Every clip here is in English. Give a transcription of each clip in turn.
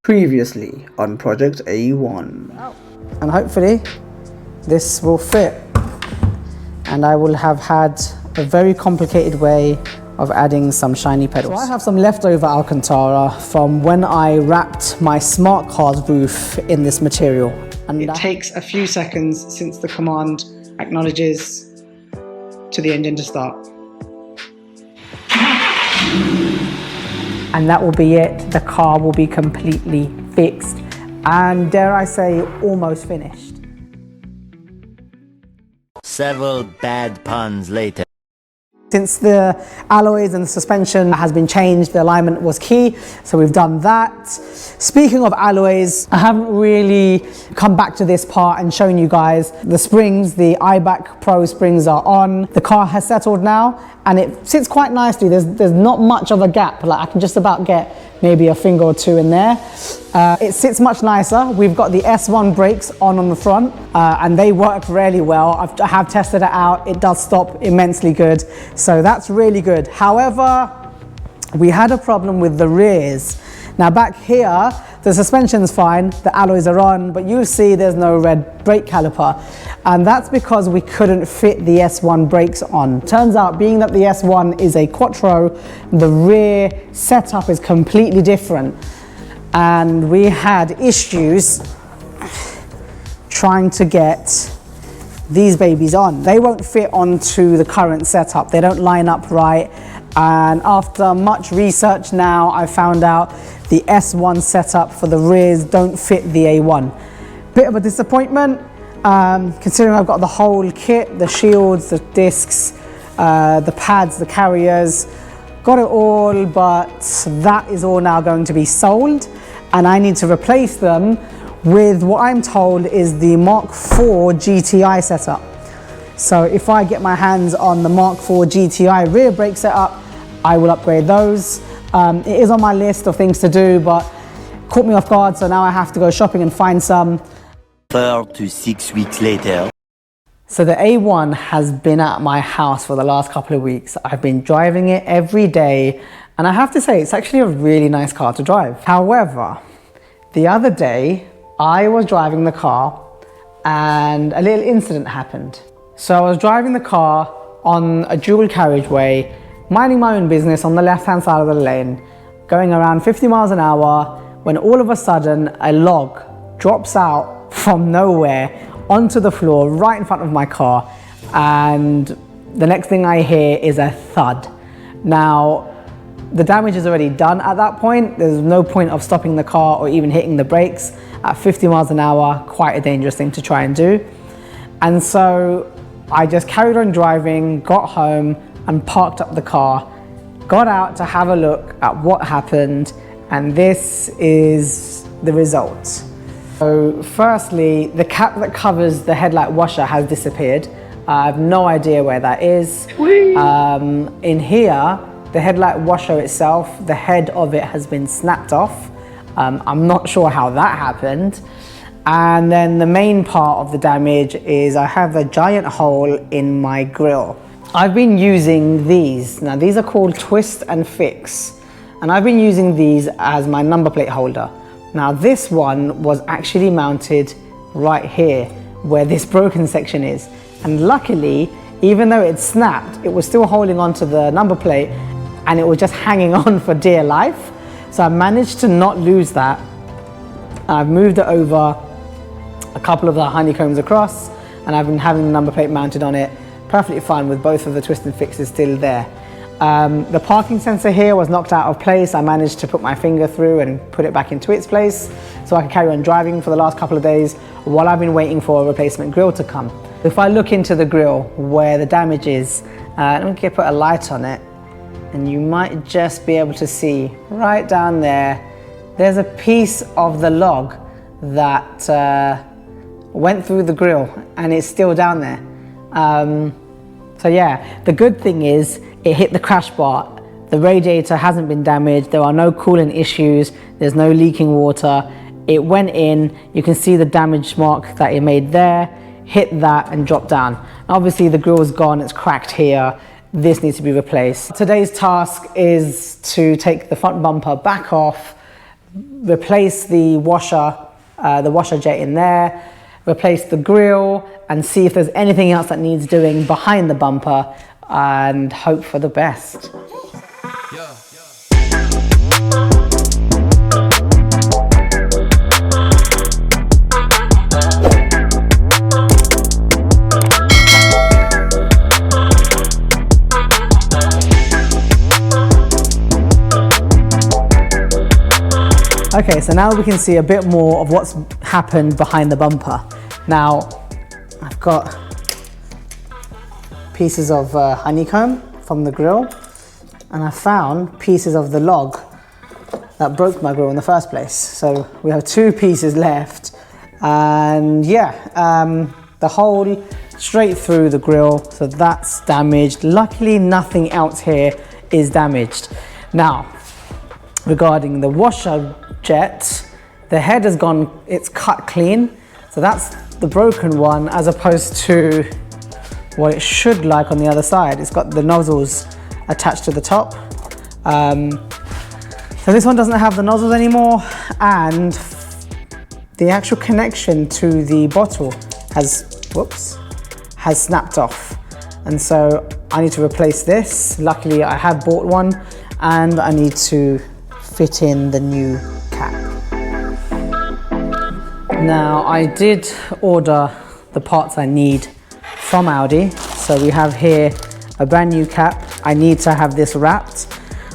Previously on Project A1. And hopefully this will fit, and I will have had a very complicated way of adding some shiny pedals. So I have some leftover Alcantara from when I wrapped my smart car's roof in this material. And it takes a few seconds since the command acknowledges to the engine to start. And that will be it. The car will be completely fixed and, dare I say, almost finished. Several bad puns later. Since the alloys and the suspension has been changed, the alignment was key, so we've done that. Speaking of alloys, I haven't really come back to this part and shown you guys the springs. The iBack Pro springs are on. The car has settled now and it sits quite nicely. There's not much of a gap. Like I can just about get maybe a finger or two in there. It sits much nicer. We've got the S1 brakes on the front and they work really well. I have tested it out. It does stop immensely good. So that's really good. However, we had a problem with the rears. Now back here, the suspension's fine, the alloys are on, but you see there's no red brake caliper. And that's because we couldn't fit the S1 brakes on. Turns out, being that the S1 is a Quattro, the rear setup is completely different. And we had issues trying to get these babies on. They won't fit onto the current setup. They don't line up right. And after much research now, I found out the S1 setup for the rears don't fit the A1. Bit of a disappointment, considering I've got the whole kit, the shields, the discs, the pads, the carriers, got it all, but that is all now going to be sold. And I need to replace them with what I'm told is the Mark IV GTI setup. So if I get my hands on the Mark IV GTI rear brake setup, I will upgrade those. It is on my list of things to do, but caught me off guard, so now I have to go shopping and find some. 4 to 6 weeks later. So the A1 has been at my house for the last couple of weeks. I've been driving it every day, and I have to say, it's actually a really nice car to drive. However, the other day, I was driving the car and a little incident happened. So I was driving the car on a dual carriageway, minding my own business on the left-hand side of the lane, going around 50 miles an hour, when all of a sudden a log drops out from nowhere onto the floor right in front of my car, and the next thing I hear is a thud. Now, the damage is already done at that point. There's no point of stopping the car or even hitting the brakes. At 50 miles an hour, quite a dangerous thing to try and do. And so I just carried on driving, got home and parked up the car, got out to have a look at what happened, and this is the result. So firstly, the cap that covers the headlight washer has disappeared. I have no idea where that is. In here, the headlight washer itself, the head of it has been snapped off. I'm not sure how that happened. And then the main part of the damage is I have a giant hole in my grille. I've been using these. Now these are called Twist and Fix. And I've been using these as my number plate holder. Now this one was actually mounted right here where this broken section is. And luckily, even though it snapped, it was still holding onto the number plate and it was just hanging on for dear life. So I managed to not lose that. I've moved it over a couple of the honeycombs across, and I've been having the number plate mounted on it. Perfectly fine with both of the twist and fixes still there. The parking sensor here was knocked out of place. I managed to put my finger through and put it back into its place so I could carry on driving for the last couple of days while I've been waiting for a replacement grille to come. If I look into the grille where the damage is, let me put a light on it, and you might just be able to see right down there, there's a piece of the log that went through the grille and it's still down there. So yeah, the good thing is it hit the crash bar. The radiator hasn't been damaged. There are no coolant issues. There's no leaking water. It went in. You can see the damage mark that it made there, hit that and dropped down. Obviously the grille is gone. It's cracked here. This needs to be replaced. Today's task is to take the front bumper back off, replace the washer jet in there, replace the grille, and see if there's anything else that needs doing behind the bumper, and hope for the best. Okay, so now we can see a bit more of what's happened behind the bumper. Now, I've got pieces of honeycomb from the grill, and I found pieces of the log that broke my grill in the first place. So we have 2 pieces left, and yeah, the hole straight through the grill, so that's damaged. Luckily, nothing else here is damaged. Now, regarding the washer jet, the head has gone, it's cut clean, so that's the broken one, as opposed to what it should like on the other side. It's got the nozzles attached to the top, so this one doesn't have the nozzles anymore, and the actual connection to the bottle has snapped off, and so I need to replace this. Luckily I have bought one, and I need to fit in the new cap. Now, I did order the parts I need from Audi. So we have here a brand new cap. I need to have this wrapped,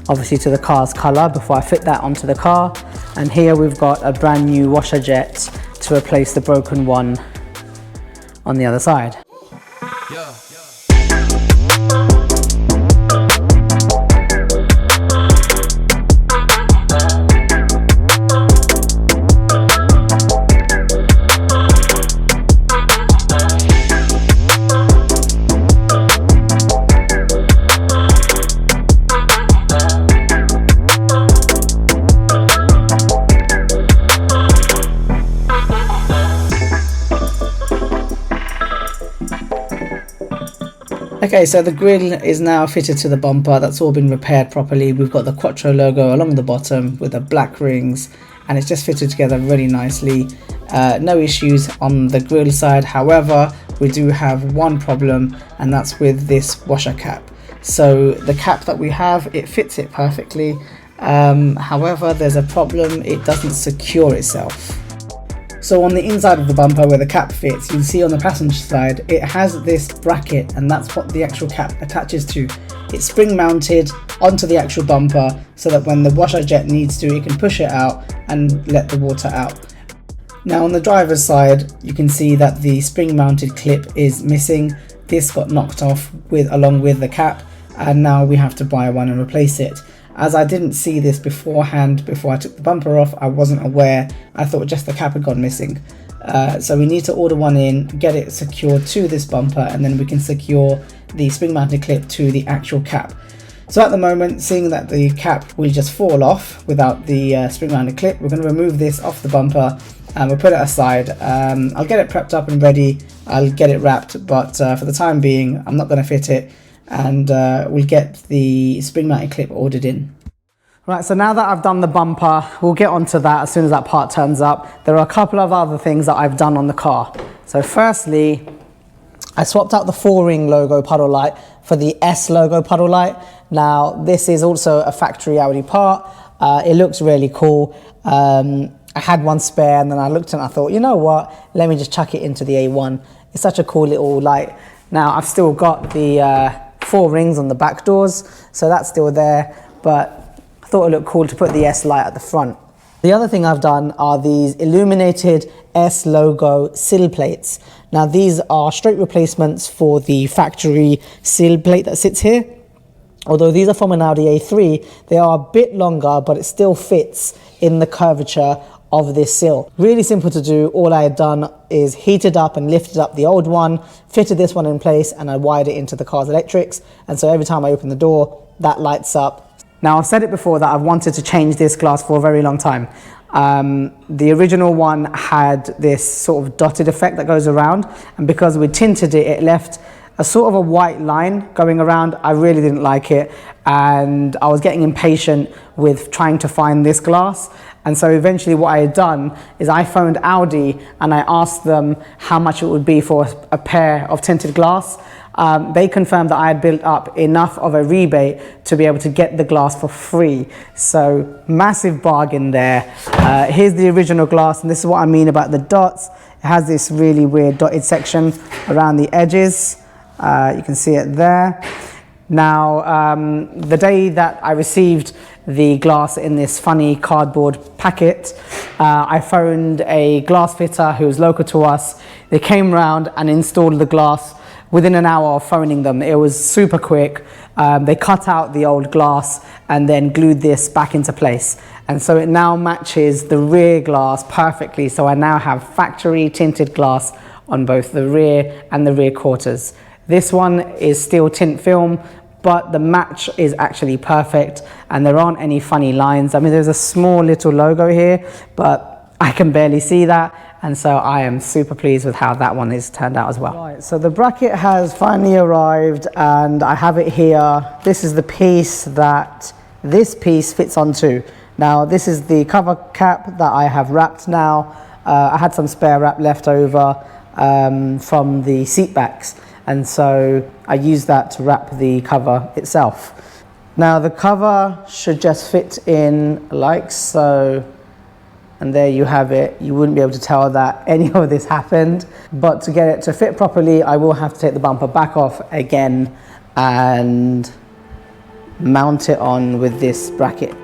obviously to the car's color, before I fit that onto the car. And here we've got a brand new washer jet to replace the broken one on the other side. Yeah. Okay, so the grille is now fitted to the bumper. That's all been repaired properly. We've got the Quattro logo along the bottom with the black rings, and it's just fitted together really nicely. No issues on the grille side. However, we do have one problem, and that's with this washer cap. So the cap that we have, it fits it perfectly. However, there's a problem, it doesn't secure itself. So on the inside of the bumper where the cap fits, you can see on the passenger side, it has this bracket, and that's what the actual cap attaches to. It's spring mounted onto the actual bumper so that when the washer jet needs to, it can push it out and let the water out. Now on the driver's side, you can see that the spring mounted clip is missing. This got knocked off along with the cap, and now we have to buy one and replace it. As I didn't see this beforehand, before I took the bumper off, I wasn't aware. I thought just the cap had gone missing. So we need to order one in, get it secured to this bumper, and then we can secure the spring mounted clip to the actual cap. So at the moment, seeing that the cap will just fall off without the spring mounted clip, we're going to remove this off the bumper and we'll put it aside. I'll get it prepped up and ready, I'll get it wrapped, but for the time being, I'm not going to fit it, and we'll get the spring mounted clip ordered in. Right, so now that I've done the bumper, we'll get onto that as soon as that part turns up. There are a couple of other things that I've done on the car. So firstly, I swapped out the 4-ring logo puddle light for the S logo puddle light. Now, this is also a factory Audi part. It looks really cool. I had one spare, and then I looked and I thought, you know what, let me just chuck it into the A1. It's such a cool little light. Now, I've still got the 4 rings on the back doors, so that's still there, but I thought it looked cool to put the S light at the front. The other thing I've done are these illuminated S logo sill plates. Now, these are straight replacements for the factory sill plate that sits here. Although these are from an Audi A3, they are a bit longer, but it still fits in the curvature of this sill. Really simple to do. All I had done is heated up and lifted up the old one, fitted this one in place, and I wired it into the car's electrics. And so every time I open the door, that lights up. Now, I've said it before that I've wanted to change this glass for a very long time. The original one had this sort of dotted effect that goes around, and because we tinted it, it left a sort of a white line going around. I really didn't like it, and I was getting impatient with trying to find this glass. And so eventually what I had done is I phoned Audi and I asked them how much it would be for a pair of tinted glass. They confirmed that I had built up enough of a rebate to be able to get the glass for free. So massive bargain there. Here's the original glass, and this is what I mean about the dots. It has this really weird dotted section around the edges. You can see it there. Now, the day that I received the glass in this funny cardboard packet, I phoned a glass fitter who was local to us. They came round and installed the glass within an hour of phoning them. It was super quick. They cut out the old glass and then glued this back into place. And so it now matches the rear glass perfectly. So I now have factory tinted glass on both the rear and the rear quarters. This one is still tint film, but the match is actually perfect and there aren't any funny lines. I mean, there's a small little logo here, but I can barely see that. And so I am super pleased with how that one is turned out as well. Right, so the bracket has finally arrived and I have it here. This is the piece that this piece fits onto. Now, this is the cover cap that I have wrapped now. I had some spare wrap left over from the seat backs. And so I use that to wrap the cover itself. Now the cover should just fit in like so. And there you have it. You wouldn't be able to tell that any of this happened. But to get it to fit properly, I will have to take the bumper back off again and mount it on with this bracket.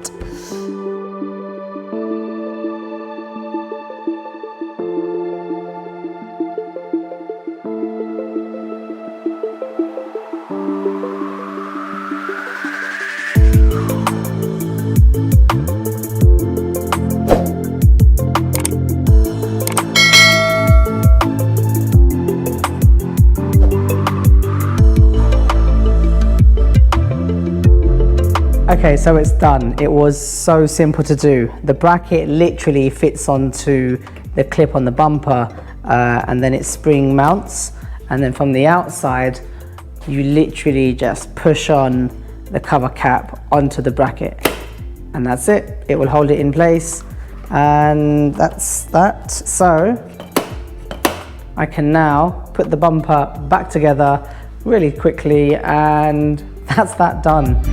Okay, so it's done. It was so simple to do. The bracket literally fits onto the clip on the bumper and then it spring mounts. And then from the outside, you literally just push on the cover cap onto the bracket. And that's it. It will hold it in place. And that's that. So I can now put the bumper back together really quickly, and that's that done.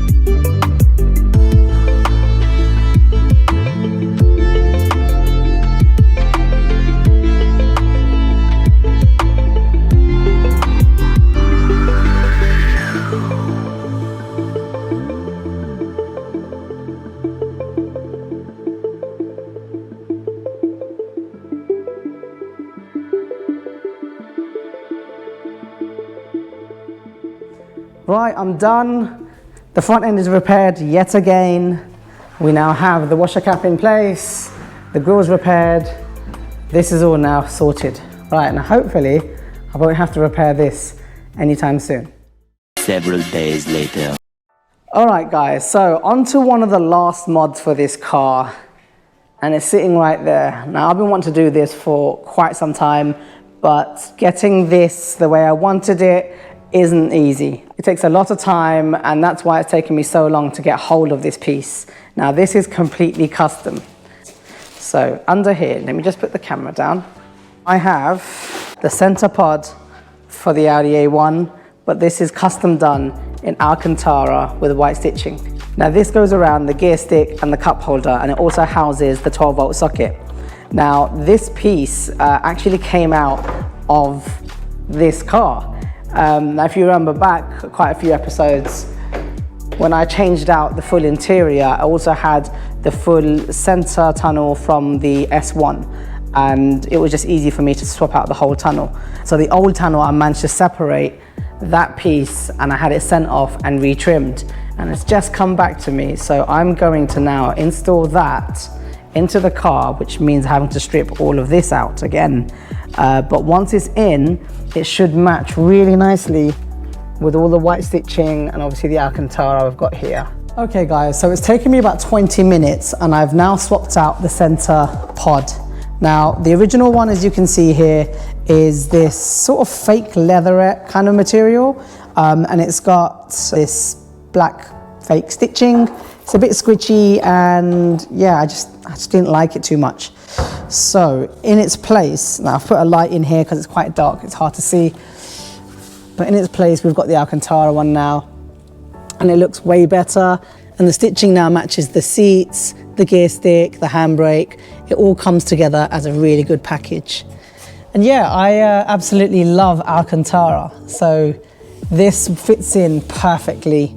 Right, I'm done. The front end is repaired yet again. We now have the washer cap in place, the grill's repaired. This is all now sorted. Right, and hopefully I won't have to repair this anytime soon. Several days later. All right guys, so on to one of the last mods for this car, and it's sitting right there. Now I've been wanting to do this for quite some time, but getting this the way I wanted it isn't easy. It takes a lot of time, and that's why it's taken me so long to get hold of this piece. Now this is completely custom. So under here, let me just put the camera down. I have the center pod for the Audi A1, but this is custom done in Alcantara with white stitching. Now this goes around the gear stick and the cup holder, and it also houses the 12-volt socket. Now this piece actually came out of this car. Now if you remember back quite a few episodes, when I changed out the full interior, I also had the full center tunnel from the S1, and it was just easy for me to swap out the whole tunnel. So the old tunnel, I managed to separate that piece and I had it sent off and retrimmed, and it's just come back to me. So I'm going to now install that into the car, which means having to strip all of this out again. But once it's in, it should match really nicely with all the white stitching and obviously the Alcantara I've got here. Okay guys, so it's taken me about 20 minutes and I've now swapped out the center pod. Now, the original one, as you can see here, is this sort of fake leatherette kind of material, and it's got this black fake stitching. It's a bit squishy, and yeah, I just didn't like it too much. So in its place, now I've put a light in here because it's quite dark, it's hard to see, but in its place we've got the Alcantara one now, and it looks way better, and the stitching now matches the seats, the gear stick, the handbrake. It all comes together as a really good package. And yeah, I absolutely love Alcantara, so this fits in perfectly,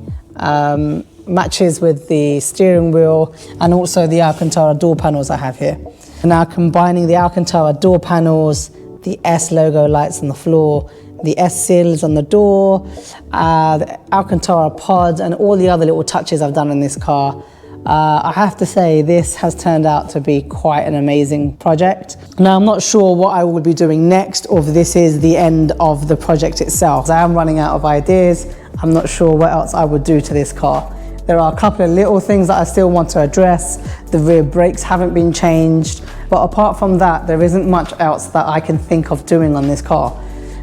matches with the steering wheel and also the Alcantara door panels I have here. And now combining the Alcantara door panels, the S logo lights on the floor, the S seals on the door, the Alcantara pods, and all the other little touches I've done in this car. I have to say this has turned out to be quite an amazing project. Now I'm not sure what I will be doing next, or if this is the end of the project itself. I am running out of ideas. I'm not sure what else I would do to this car. There are a couple of little things that I still want to address. The rear brakes haven't been changed, but apart from that, there isn't much else that I can think of doing on this car.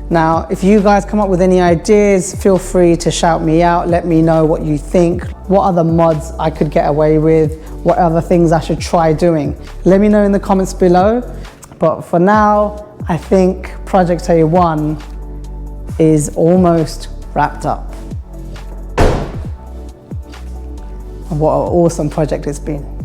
Now, if you guys come up with any ideas, feel free to shout me out. Let me know what you think, what other mods I could get away with, what other things I should try doing. Let me know in the comments below. But for now, I think Project A1 is almost wrapped up. What an awesome project it's been.